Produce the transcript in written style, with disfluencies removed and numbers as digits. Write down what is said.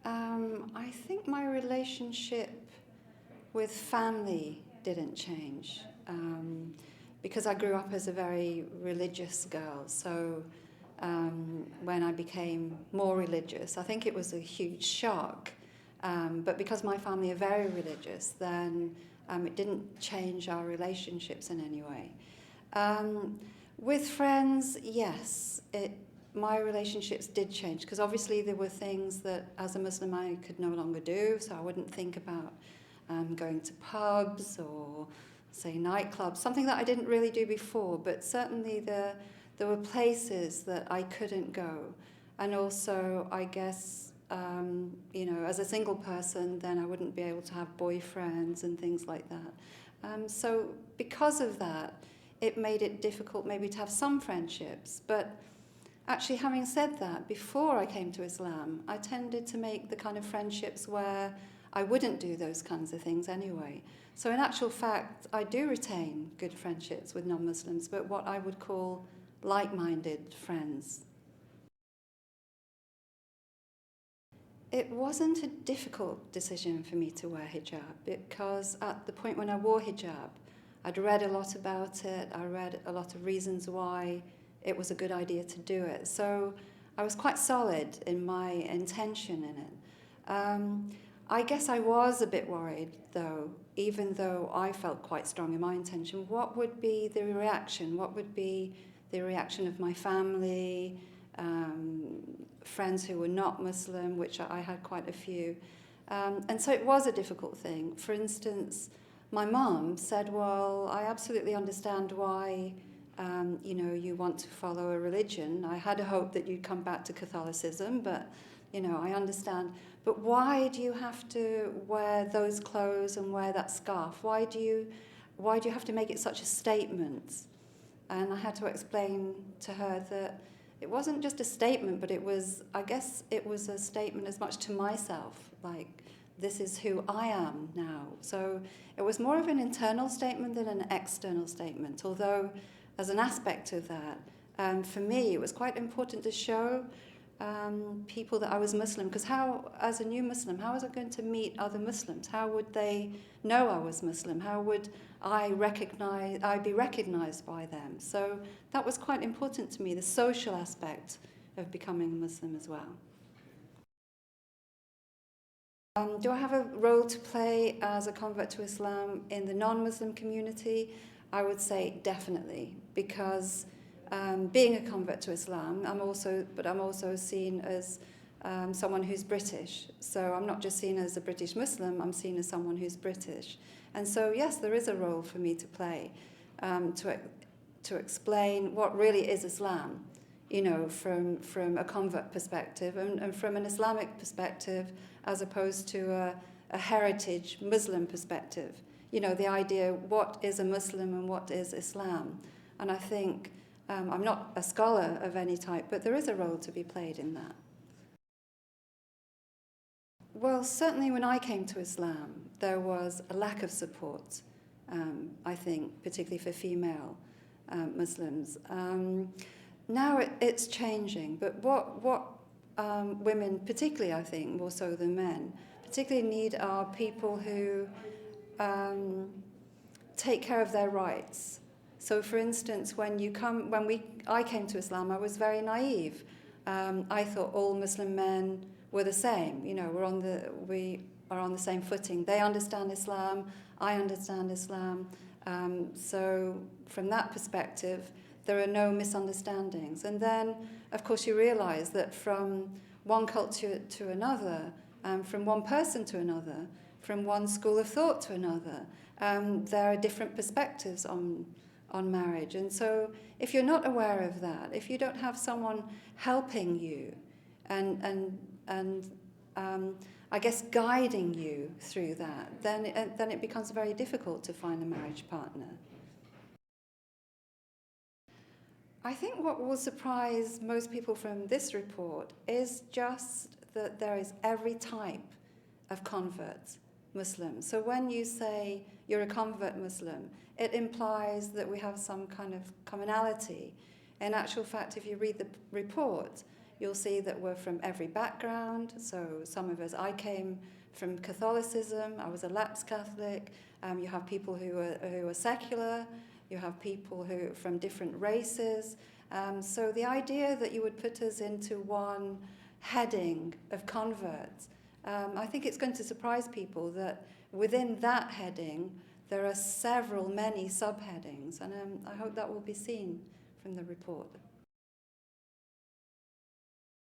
I think my relationship with family didn't change because I grew up as a very religious girl. So when I became more religious, I think it was a huge shock. But because my family are very religious, then it didn't change our relationships in any way. With friends, yes, my relationships did change because obviously there were things that as a Muslim I could no longer do, so I wouldn't think about going to pubs or say nightclubs, something that I didn't really do before, but certainly there were places that I couldn't go. And also, I guess, as a single person, then I wouldn't be able to have boyfriends and things like that. So because of that, it made it difficult maybe to have some friendships. But actually, having said that, before I came to Islam, I tended to make the kind of friendships where I wouldn't do those kinds of things anyway. So in actual fact, I do retain good friendships with non-Muslims, but what I would call like-minded friends. It wasn't a difficult decision for me to wear hijab because at the point when I wore hijab, I'd read a lot about it. I read a lot of reasons why it was a good idea to do it. So I was quite solid in my intention in it. I guess I was a bit worried, though, even though I felt quite strong in my intention. What would be the reaction? What would be the reaction of my family, friends who were not Muslim, which I had quite a few. And so it was a difficult thing. For instance, my mum said, well, I absolutely understand why you want to follow a religion. I had a hope that you'd come back to Catholicism, but, I understand. But why do you have to wear those clothes and wear that scarf? Why do you have to make it such a statement? And I had to explain to her that it wasn't just a statement, but I guess it was a statement as much to myself, like, this is who I am now. So it was more of an internal statement than an external statement, although as an aspect of that, for me, it was quite important to show people that I was Muslim, because as a new Muslim, how was I going to meet other Muslims? How would they know I was Muslim? How would I be recognized by them? So that was quite important to me, the social aspect of becoming a Muslim as well. Do I have a role to play as a convert to Islam in the non-Muslim community? I would say definitely, because being a convert to Islam, I'm also seen as someone who's British. So I'm not just seen as a British Muslim, I'm seen as someone who's British. And so, yes, there is a role for me to play to explain what really is Islam, from a convert perspective and from an Islamic perspective, as opposed to a heritage Muslim perspective. The idea, what is a Muslim and what is Islam? And I think I'm not a scholar of any type, but there is a role to be played in that. Well, certainly when I came to Islam, there was a lack of support, I think, particularly for female Muslims. Now it's changing, but what women, particularly I think, more so than men, particularly need are people who take care of their rights. So, for instance, I came to Islam, I was very naive. I thought all Muslim men were the same. We are on the same footing. They understand Islam, I understand Islam. So, from that perspective, there are no misunderstandings. And then, of course, you realize that from one culture to another, from one person to another, from one school of thought to another, there are different perspectives on marriage. And so if you're not aware of that, if you don't have someone helping you and I guess guiding you through that, then it becomes very difficult to find a marriage partner. I think what will surprise most people from this report is just that there is every type of convert Muslim. So when you say you're a convert Muslim, it implies that we have some kind of commonality. In actual fact, if you read the report, You'll see that we're from every background. So some of us, I came from Catholicism. I was a lapsed Catholic. You have people who are secular. You have people who from different races. So the idea that you would put us into one heading of converts, I think it's going to surprise people that within that heading there are many subheadings, and I hope that will be seen from the report.